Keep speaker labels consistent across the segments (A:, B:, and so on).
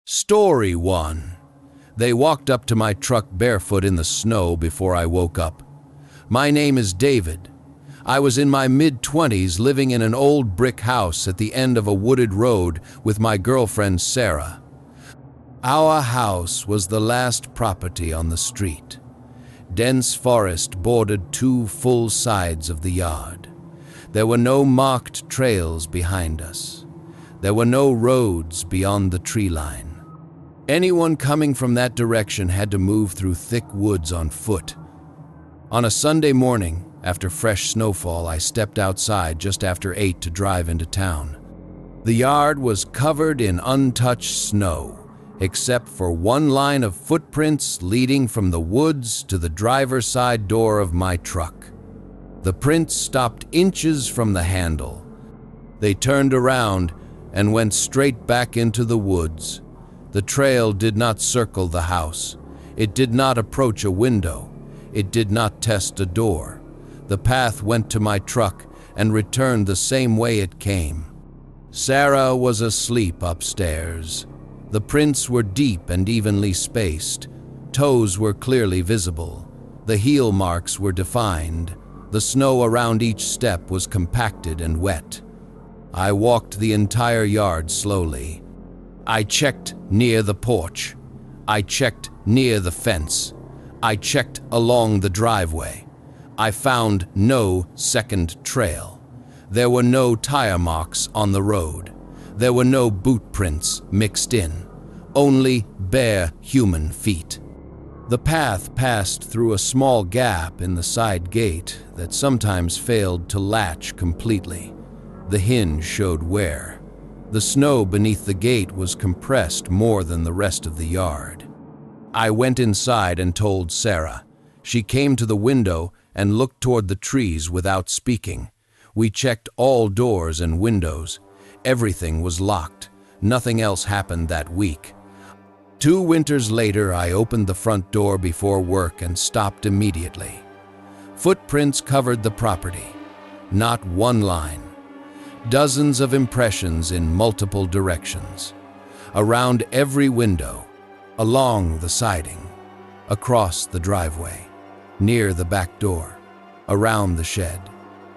A: Story 1. They walked up to my truck barefoot in the snow before I woke up. My name is David. I was in my mid-20s living in an old brick house at the end of a wooded road with my girlfriend Sarah. Our house was the last property on the street. Dense forest bordered two full sides of the yard. There were no marked trails behind us. There were no roads beyond the tree line. Anyone coming from that direction had to move through thick woods on foot. On a Sunday morning, after fresh snowfall, I stepped outside just after 8 to drive into town. The yard was covered in untouched snow, except for one line of footprints leading from the woods to the driver's side door of my truck. The prints stopped inches from the handle. They turned around and went straight back into the woods. The trail did not circle the house. It did not approach a window. It did not test a door. The path went to my truck and returned the same way it came. Sarah was asleep upstairs. The prints were deep and evenly spaced. Toes were clearly visible. The heel marks were defined. The snow around each step was compacted and wet. I walked the entire yard slowly. I checked near the porch. I checked near the fence. I checked along the driveway. I found no second trail. There were no tire marks on the road. There were no boot prints mixed in. Only bare human feet. The path passed through a small gap in the side gate that sometimes failed to latch completely. The hinge showed wear. The snow beneath the gate was compressed more than the rest of the yard. I went inside and told Sarah. She came to the window and looked toward the trees without speaking. We checked all doors and windows. Everything was locked. Nothing else happened that week. 2 winters later, I opened the front door before work and stopped immediately. Footprints covered the property. Not one line. Dozens of impressions in multiple directions. Around every window, along the siding, across the driveway, near the back door, around the shed.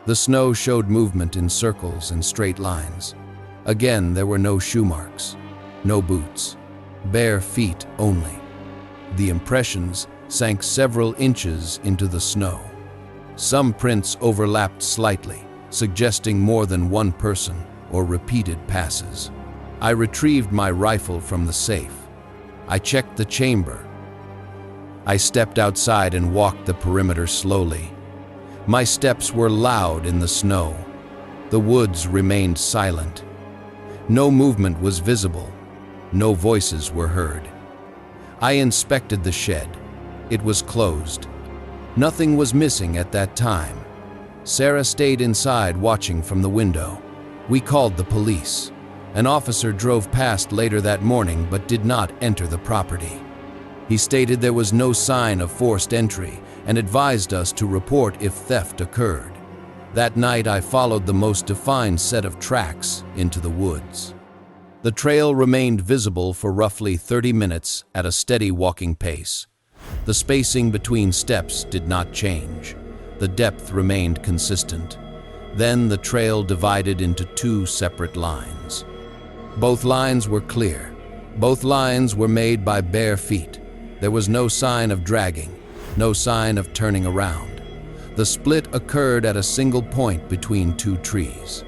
A: The snow showed movement in circles and straight lines. Again, there were no shoe marks, no boots, bare feet only. The impressions sank several inches into the snow. Some prints overlapped slightly, suggesting more than one person or repeated passes. I retrieved my rifle from the safe. I checked the chamber. I stepped outside and walked the perimeter slowly. My steps were loud in the snow. The woods remained silent. No movement was visible. No voices were heard. I inspected the shed. It was closed. Nothing was missing at that time. Sarah stayed inside watching from the window. We called the police. An officer drove past later that morning but did not enter the property. He stated there was no sign of forced entry and advised us to report if theft occurred. That night I followed the most defined set of tracks into the woods. The trail remained visible for roughly 30 minutes at a steady walking pace. The spacing between steps did not change. The depth remained consistent. Then the trail divided into 2 separate lines. Both lines were clear. Both lines were made by bare feet. There was no sign of dragging, no sign of turning around. The split occurred at a single point between 2 trees.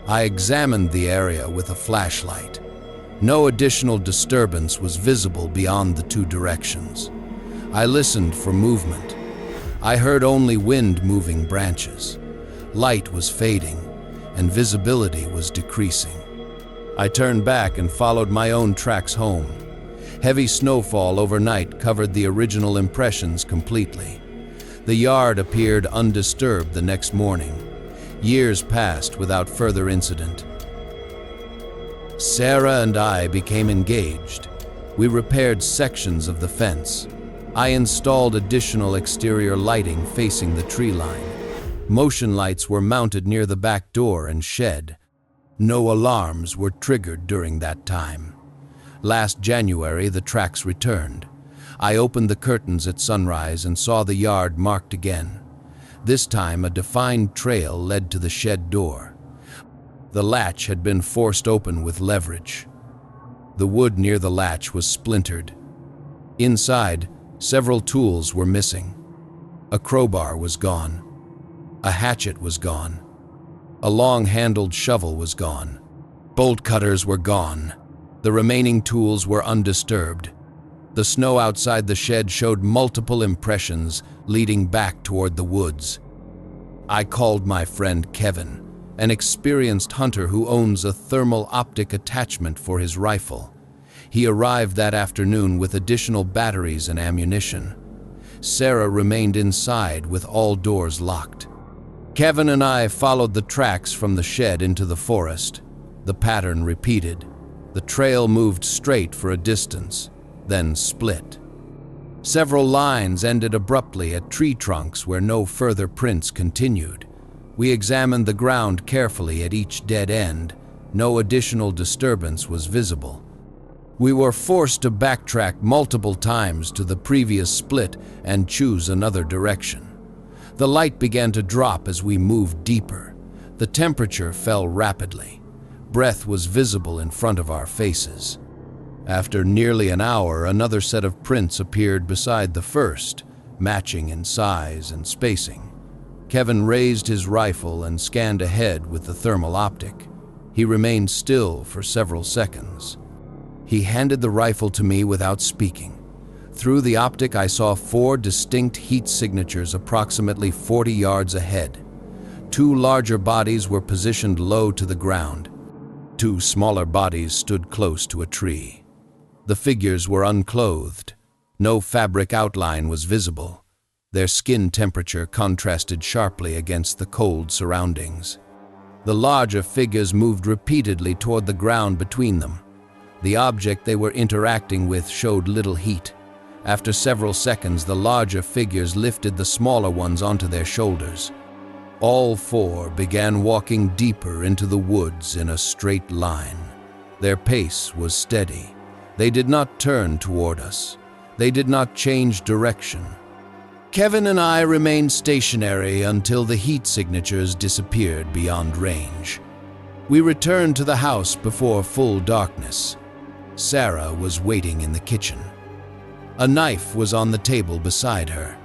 A: I examined the area with a flashlight. No additional disturbance was visible beyond the 2 directions. I listened for movement. I heard only wind moving branches. Light was fading, and visibility was decreasing. I turned back and followed my own tracks home. Heavy snowfall overnight covered the original impressions completely. The yard appeared undisturbed the next morning. Years passed without further incident. Sarah and I became engaged. We repaired sections of the fence. I installed additional exterior lighting facing the tree line. Motion lights were mounted near the back door and shed. No alarms were triggered during that time. Last January, the tracks returned. I opened the curtains at sunrise and saw the yard marked again. This time, a defined trail led to the shed door. The latch had been forced open with leverage. The wood near the latch was splintered. Inside, several tools were missing. A crowbar was gone. A hatchet was gone. A long-handled shovel was gone. Bolt cutters were gone. The remaining tools were undisturbed. The snow outside the shed showed multiple impressions leading back toward the woods. I called my friend Kevin, an experienced hunter who owns a thermal optic attachment for his rifle. He arrived that afternoon with additional batteries and ammunition. Sarah remained inside with all doors locked. Kevin and I followed the tracks from the shed into the forest. The pattern repeated. The trail moved straight for a distance, then split. Several lines ended abruptly at tree trunks where no further prints continued. We examined the ground carefully at each dead end. No additional disturbance was visible. We were forced to backtrack multiple times to the previous split and choose another direction. The light began to drop as we moved deeper. The temperature fell rapidly. Breath was visible in front of our faces. After nearly an hour, another set of prints appeared beside the first, matching in size and spacing. Kevin raised his rifle and scanned ahead with the thermal optic. He remained still for several seconds. He handed the rifle to me without speaking. Through the optic, I saw 4 distinct heat signatures approximately 40 yards ahead. 2 larger bodies were positioned low to the ground. 2 smaller bodies stood close to a tree. The figures were unclothed. No fabric outline was visible. Their skin temperature contrasted sharply against the cold surroundings. The larger figures moved repeatedly toward the ground between them. The object they were interacting with showed little heat. After several seconds, the larger figures lifted the smaller ones onto their shoulders. All 4 began walking deeper into the woods in a straight line. Their pace was steady. They did not turn toward us. They did not change direction. Kevin and I remained stationary until the heat signatures disappeared beyond range. We returned to the house before full darkness. Sarah was waiting in the kitchen. A knife was on the table beside her.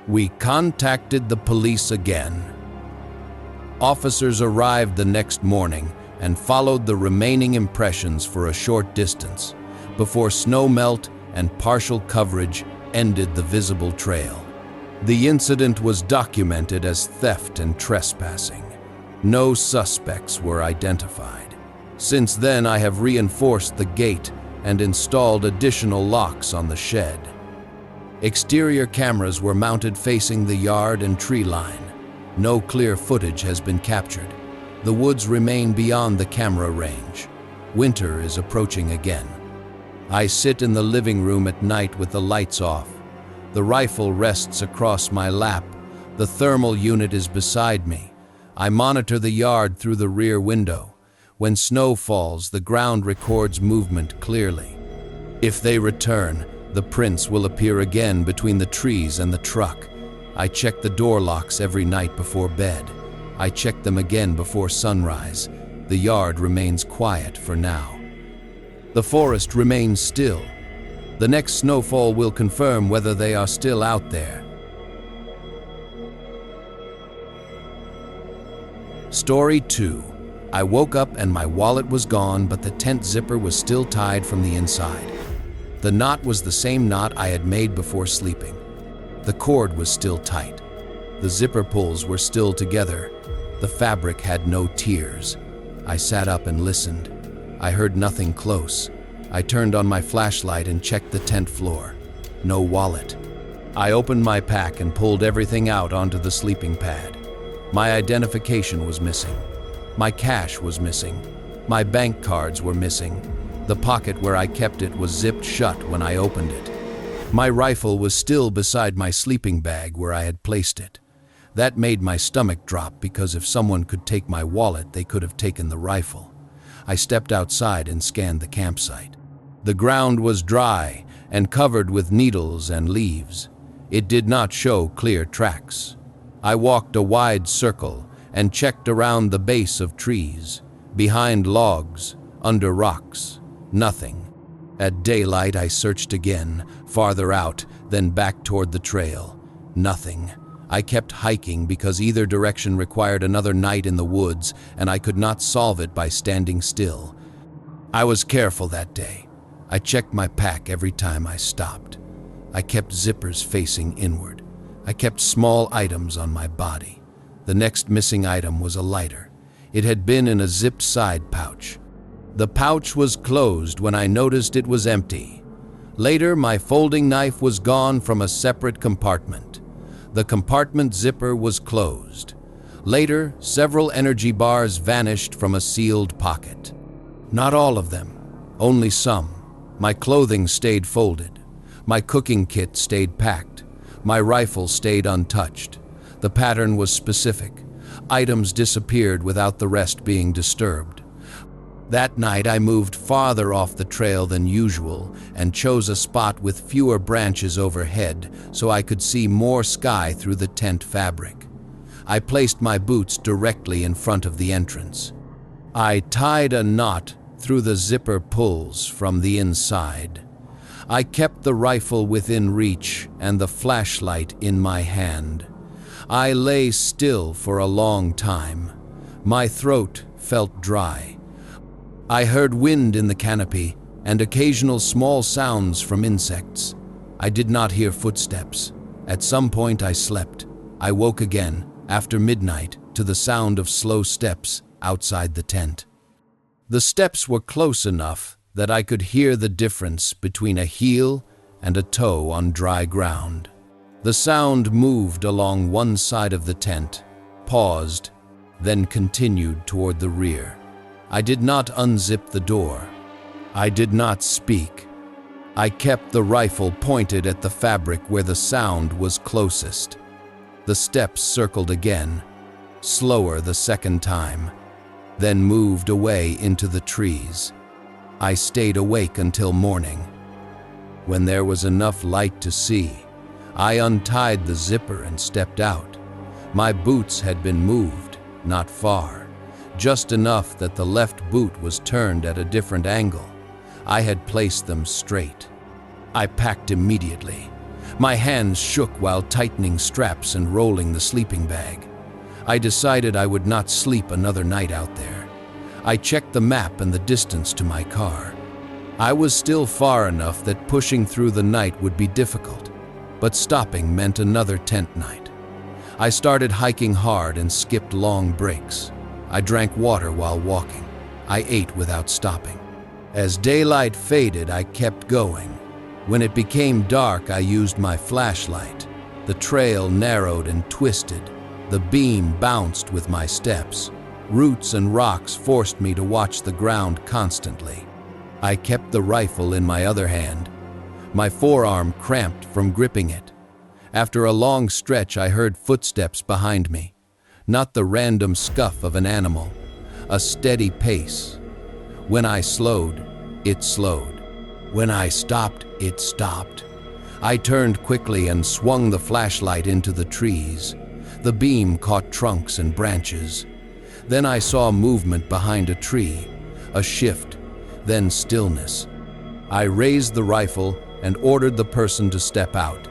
A: We contacted the police again. Officers arrived the next morning and followed the remaining impressions for a short distance before snow melt and partial coverage ended the visible trail. The incident was documented as theft and trespassing. No suspects were identified. Since then, I have reinforced the gate and installed additional locks on the shed. Exterior cameras were mounted facing the yard and tree line. No clear footage has been captured. The woods remain beyond the camera range. Winter is approaching again. I sit in the living room at night with the lights off. The rifle rests across my lap. The thermal unit is beside me. I monitor the yard through the rear window. When snow falls, the ground records movement clearly. If they return, the prints will appear again between the trees and the truck. I check the door locks every night before bed. I check them again before sunrise. The yard remains quiet for now. The forest remains still. The next snowfall will confirm whether they are still out there. Story 2. I woke up and my wallet was gone, but the tent zipper was still tied from the inside. The knot was the same knot I had made before sleeping. The cord was still tight. The zipper pulls were still together. The fabric had no tears. I sat up and listened. I heard nothing close. I turned on my flashlight and checked the tent floor. No wallet. I opened my pack and pulled everything out onto the sleeping pad. My identification was missing. My cash was missing. My bank cards were missing. The pocket where I kept it was zipped shut when I opened it. My rifle was still beside my sleeping bag where I had placed it. That made my stomach drop because if someone could take my wallet, they could have taken the rifle. I stepped outside and scanned the campsite. The ground was dry and covered with needles and leaves. It did not show clear tracks. I walked a wide circle and checked around the base of trees, behind logs, under rocks. Nothing. At daylight, I searched again, farther out, then back toward the trail. Nothing. I kept hiking because either direction required another night in the woods, and I could not solve it by standing still. I was careful that day. I checked my pack every time I stopped. I kept zippers facing inward. I kept small items on my body. The next missing item was a lighter. It had been in a zipped side pouch. The pouch was closed when I noticed it was empty. Later, my folding knife was gone from a separate compartment. The compartment zipper was closed. Later, several energy bars vanished from a sealed pocket. Not all of them, only some. My clothing stayed folded. My cooking kit stayed packed. My rifle stayed untouched. The pattern was specific. Items disappeared without the rest being disturbed. That night, I moved farther off the trail than usual and chose a spot with fewer branches overhead so I could see more sky through the tent fabric. I placed my boots directly in front of the entrance. I tied a knot through the zipper pulls from the inside. I kept the rifle within reach and the flashlight in my hand. I lay still for a long time. My throat felt dry. I heard wind in the canopy and occasional small sounds from insects. I did not hear footsteps. At some point I slept. I woke again, after midnight, to the sound of slow steps outside the tent. The steps were close enough that I could hear the difference between a heel and a toe on dry ground. The sound moved along one side of the tent, paused, then continued toward the rear. I did not unzip the door. I did not speak. I kept the rifle pointed at the fabric where the sound was closest. The steps circled again, slower the second time, then moved away into the trees. I stayed awake until morning. When there was enough light to see, I untied the zipper and stepped out. My boots had been moved, not far, just enough that the left boot was turned at a different angle. I had placed them straight. I packed immediately. My hands shook while tightening straps and rolling the sleeping bag. I decided I would not sleep another night out there. I checked the map and the distance to my car. I was still far enough that pushing through the night would be difficult, but stopping meant another tent night. I started hiking hard and skipped long breaks. I drank water while walking. I ate without stopping. As daylight faded, I kept going. When it became dark, I used my flashlight. The trail narrowed and twisted. The beam bounced with my steps. Roots and rocks forced me to watch the ground constantly. I kept the rifle in my other hand. My forearm cramped from gripping it. After a long stretch, I heard footsteps behind me. Not the random scuff of an animal, a steady pace. When I slowed, it slowed. When I stopped, it stopped. I turned quickly and swung the flashlight into the trees. The beam caught trunks and branches. Then I saw movement behind a tree, a shift, then stillness. I raised the rifle and ordered the person to step out.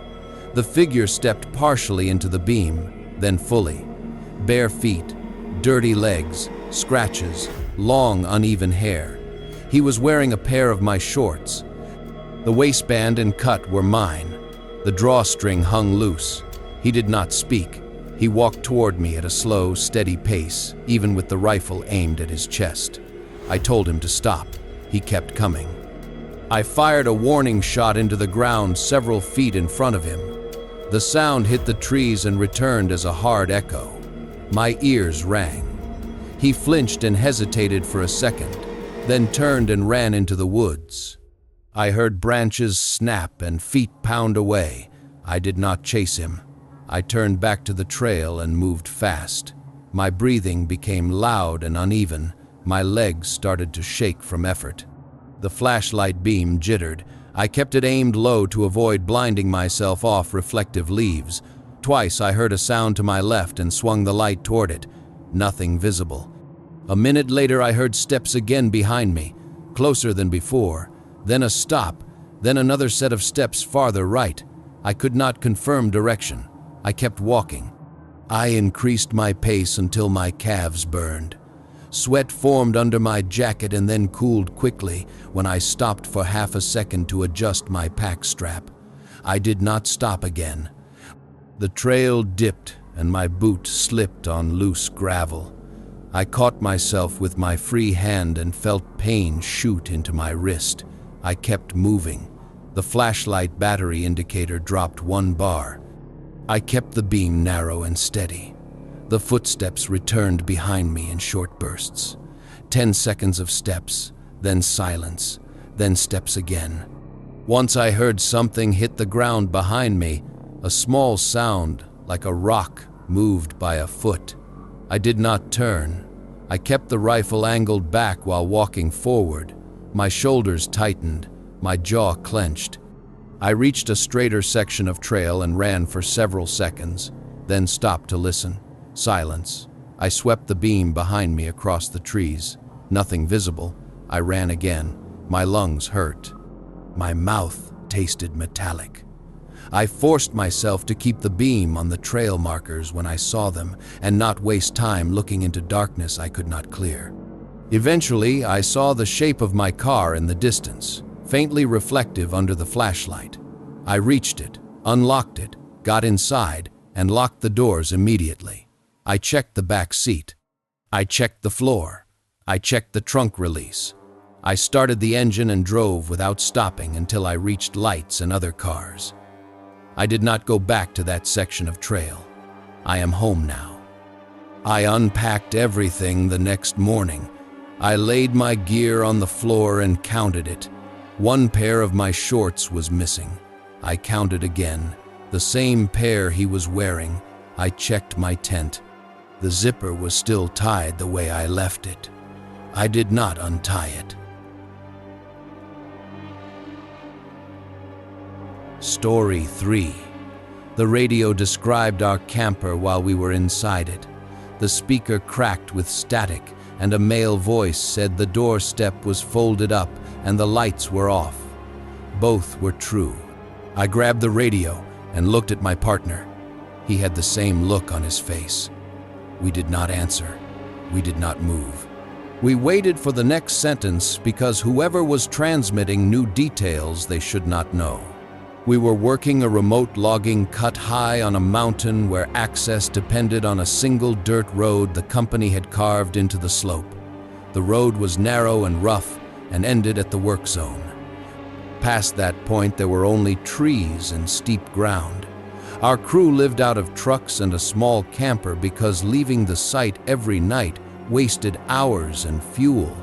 A: The figure stepped partially into the beam, then fully. Bare feet, dirty legs, scratches, long uneven hair. He was wearing a pair of my shorts. The waistband and cut were mine. The drawstring hung loose. He did not speak. He walked toward me at a slow, steady pace, even with the rifle aimed at his chest. I told him to stop. He kept coming. I fired a warning shot into the ground several feet in front of him. The sound hit the trees and returned as a hard echo. My ears rang. He flinched and hesitated for a second, then turned and ran into the woods. I heard branches snap and feet pound away. I did not chase him. I turned back to the trail and moved fast. My breathing became loud and uneven. My legs started to shake from effort. The flashlight beam jittered. I kept it aimed low to avoid blinding myself off reflective leaves. Twice I heard a sound to my left and swung the light toward it. Nothing visible. A minute later I heard steps again behind me, closer than before. Then a stop, then another set of steps farther right. I could not confirm direction. I kept walking. I increased my pace until my calves burned. Sweat formed under my jacket and then cooled quickly when I stopped for half a second to adjust my pack strap. I did not stop again. The trail dipped and my boot slipped on loose gravel. I caught myself with my free hand and felt pain shoot into my wrist. I kept moving. The flashlight battery indicator dropped 1 bar. I kept the beam narrow and steady. The footsteps returned behind me in short bursts. 10 seconds of steps, then silence, then steps again. Once I heard something hit the ground behind me, a small sound like a rock moved by a foot. I did not turn. I kept the rifle angled back while walking forward. My shoulders tightened, my jaw clenched. I reached a straighter section of trail and ran for several seconds, then stopped to listen. Silence. I swept the beam behind me across the trees. Nothing visible. I ran again. My lungs hurt. My mouth tasted metallic. I forced myself to keep the beam on the trail markers when I saw them and not waste time looking into darkness I could not clear. Eventually, I saw the shape of my car in the distance, faintly reflective under the flashlight. I reached it, unlocked it, got inside, and locked the doors immediately. I checked the back seat. I checked the floor. I checked the trunk release. I started the engine and drove without stopping until I reached lights and other cars. I did not go back to that section of trail. I am home now. I unpacked everything the next morning. I laid my gear on the floor and counted it. 1 pair of my shorts was missing. I counted again. The same pair he was wearing. I checked my tent. The zipper was still tied the way I left it. I did not untie it. Story 3. The radio described our camper while we were inside it. The speaker cracked with static, and a male voice said the doorstep was folded up and the lights were off. Both were true. I grabbed the radio and looked at my partner. He had the same look on his face. We did not answer. We did not move. We waited for the next sentence because whoever was transmitting knew details they should not know. We were working a remote logging cut high on a mountain where access depended on a single dirt road the company had carved into the slope. The road was narrow and rough and ended at the work zone. Past that point there were only trees and steep ground. Our crew lived out of trucks and a small camper because leaving the site every night wasted hours and fuel.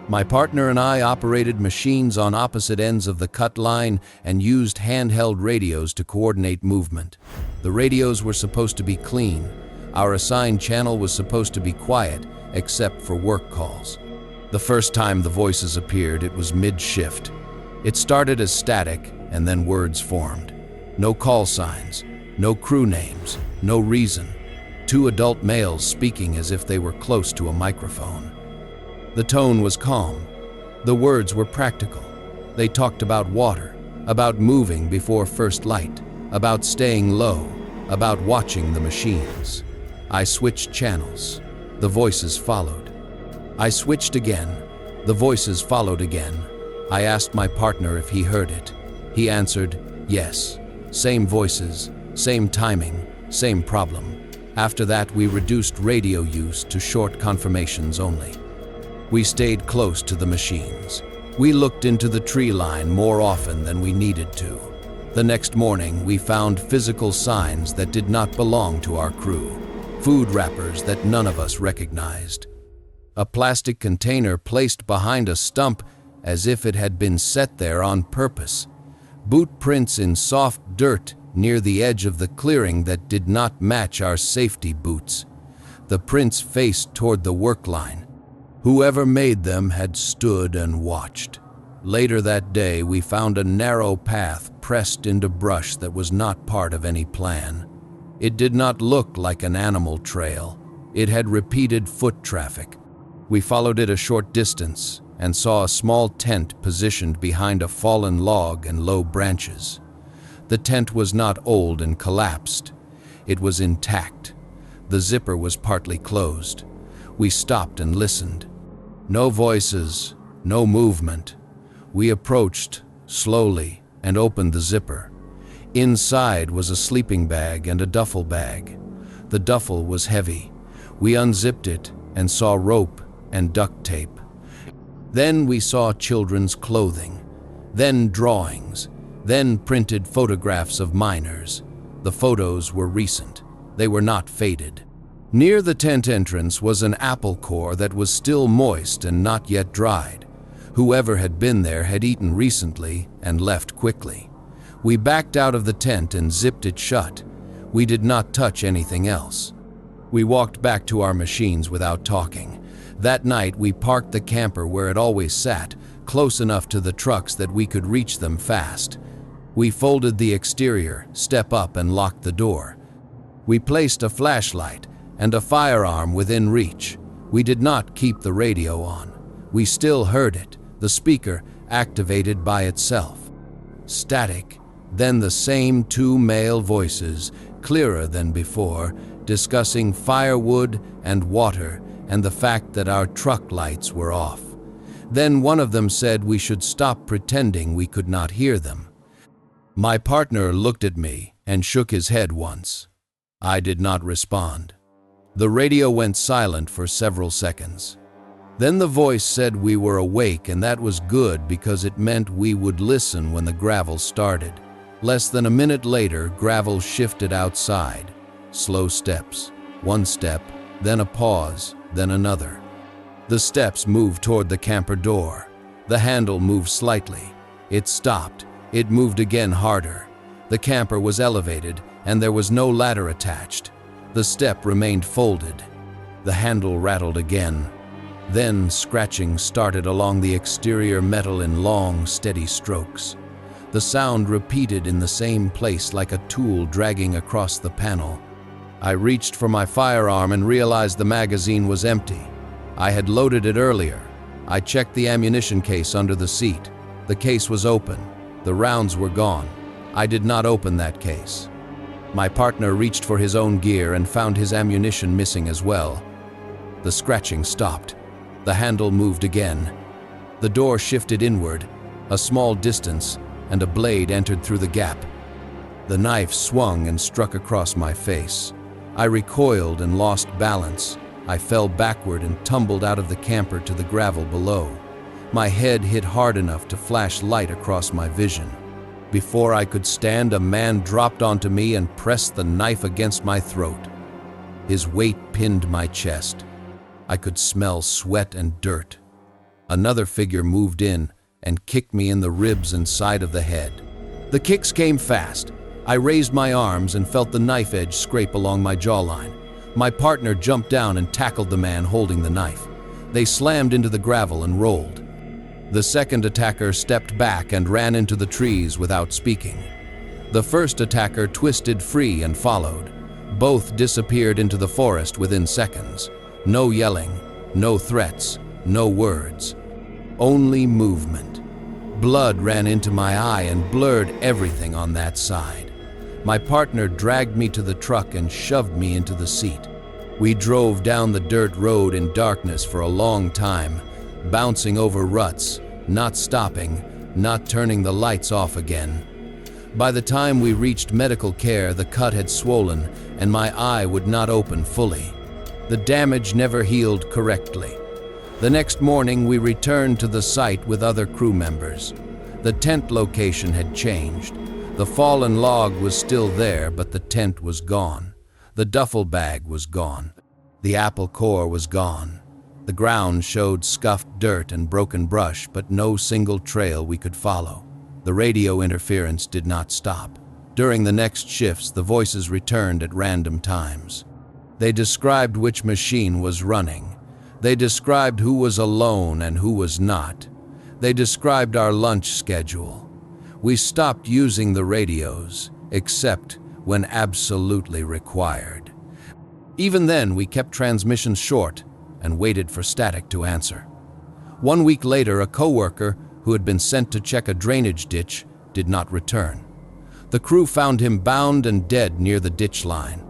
A: My partner and I operated machines on opposite ends of the cut line and used handheld radios to coordinate movement. The radios were supposed to be clean. Our assigned channel was supposed to be quiet, except for work calls. The first time the voices appeared, it was mid-shift. It started as static, and then words formed. No call signs. No crew names, no reason. 2 adult males speaking as if they were close to a microphone. The tone was calm. The words were practical. They talked about water, about moving before first light, about staying low, about watching the machines. I switched channels. The voices followed. I switched again. The voices followed again. I asked my partner if he heard it. He answered, yes. Same voices. Same timing, same problem. After that, we reduced radio use to short confirmations only. We stayed close to the machines. We looked into the tree line more often than we needed to. The next morning, we found physical signs that did not belong to our crew. Food wrappers that none of us recognized. A plastic container placed behind a stump as if it had been set there on purpose. Boot prints in soft dirt near the edge of the clearing that did not match our safety boots. The prints faced toward the work line. Whoever made them had stood and watched. Later that day, we found a narrow path pressed into brush that was not part of any plan. It did not look like an animal trail. It had repeated foot traffic. We followed it a short distance and saw a small tent positioned behind a fallen log and low branches. The tent was not old and collapsed. It was intact. The zipper was partly closed. We stopped and listened. No voices, no movement. We approached slowly and opened the zipper. Inside was a sleeping bag and a duffel bag. The duffel was heavy. We unzipped it and saw rope and duct tape. Then we saw children's clothing, then drawings, then printed photographs of miners. The photos were recent. They were not faded. Near the tent entrance was an apple core that was still moist and not yet dried. Whoever had been there had eaten recently and left quickly. We backed out of the tent and zipped it shut. We did not touch anything else. We walked back to our machines without talking. That night, we parked the camper where it always sat, close enough to the trucks that we could reach them fast. We folded the exterior, step up, and locked the door. We placed a flashlight and a firearm within reach. We did not keep the radio on. We still heard it, the speaker activated by itself. Static, then the same two male voices, clearer than before, discussing firewood and water and the fact that our truck lights were off. Then one of them said we should stop pretending we could not hear them. My partner looked at me and shook his head once. I did not respond. The radio went silent for several seconds. Then the voice said we were awake, and that was good because it meant we would listen when the gravel started. Less than a minute later, gravel shifted outside. Slow steps. One step, then a pause, then another. The steps moved toward the camper door. The handle moved slightly. It stopped. It moved again harder. The camper was elevated, and there was no ladder attached. The step remained folded. The handle rattled again. Then scratching started along the exterior metal in long, steady strokes. The sound repeated in the same place like a tool dragging across the panel. I reached for my firearm and realized the magazine was empty. I had loaded it earlier. I checked the ammunition case under the seat. The case was open. The rounds were gone. I did not open that case. My partner reached for his own gear and found his ammunition missing as well. The scratching stopped. The handle moved again. The door shifted inward, a small distance, and a blade entered through the gap. The knife swung and struck across my face. I recoiled and lost balance. I fell backward and tumbled out of the camper to the gravel below. My head hit hard enough to flash light across my vision. Before I could stand, a man dropped onto me and pressed the knife against my throat. His weight pinned my chest. I could smell sweat and dirt. Another figure moved in and kicked me in the ribs and side of the head. The kicks came fast. I raised my arms and felt the knife edge scrape along my jawline. My partner jumped down and tackled the man holding the knife. They slammed into the gravel and rolled. The second attacker stepped back and ran into the trees without speaking. The first attacker twisted free and followed. Both disappeared into the forest within seconds. No yelling, no threats, no words. Only movement. Blood ran into my eye and blurred everything on that side. My partner dragged me to the truck and shoved me into the seat. We drove down the dirt road in darkness for a long time, bouncing over ruts, not stopping, not turning the lights off again. By the time we reached medical care, the cut had swollen and my eye would not open fully. The damage never healed correctly. The next morning, we returned to the site with other crew members. The tent location had changed. The fallen log was still there, but the tent was gone. The duffel bag was gone. The apple core was gone. The ground showed scuffed dirt and broken brush, but no single trail we could follow. The radio interference did not stop. During the next shifts, the voices returned at random times. They described which machine was running. They described who was alone and who was not. They described our lunch schedule. We stopped using the radios, except when absolutely required. Even then, we kept transmissions short and waited for static to answer. 1 week later, a coworker who had been sent to check a drainage ditch did not return. The crew found him bound and dead near the ditch line.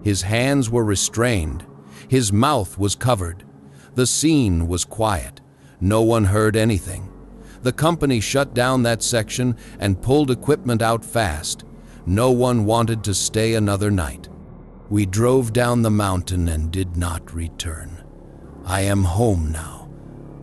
A: His hands were restrained. His mouth was covered. The scene was quiet. No one heard anything. The company shut down that section and pulled equipment out fast. No one wanted to stay another night. We drove down the mountain and did not return. I am home now.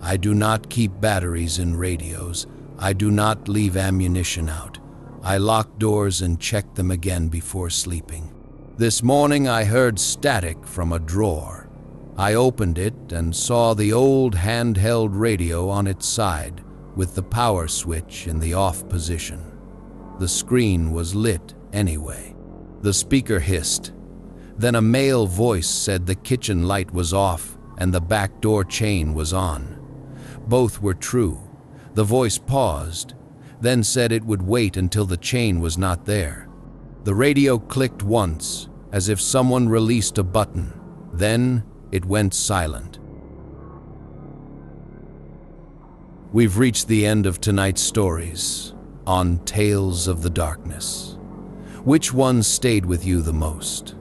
A: I do not keep batteries in radios. I do not leave ammunition out. I lock doors and check them again before sleeping. This morning I heard static from a drawer. I opened it and saw the old handheld radio on its side with the power switch in the off position. The screen was lit anyway. The speaker hissed. Then a male voice said the kitchen light was off and the back door chain was on. Both were true. The voice paused, then said it would wait until the chain was not there. The radio clicked once, as if someone released a button. Then it went silent. We've reached the end of tonight's stories on Tales of the Darkness. Which one stayed with you the most?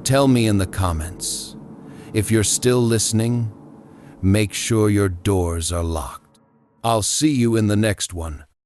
A: Tell me in the comments. If you're still listening, make sure your doors are locked. I'll see you in the next one.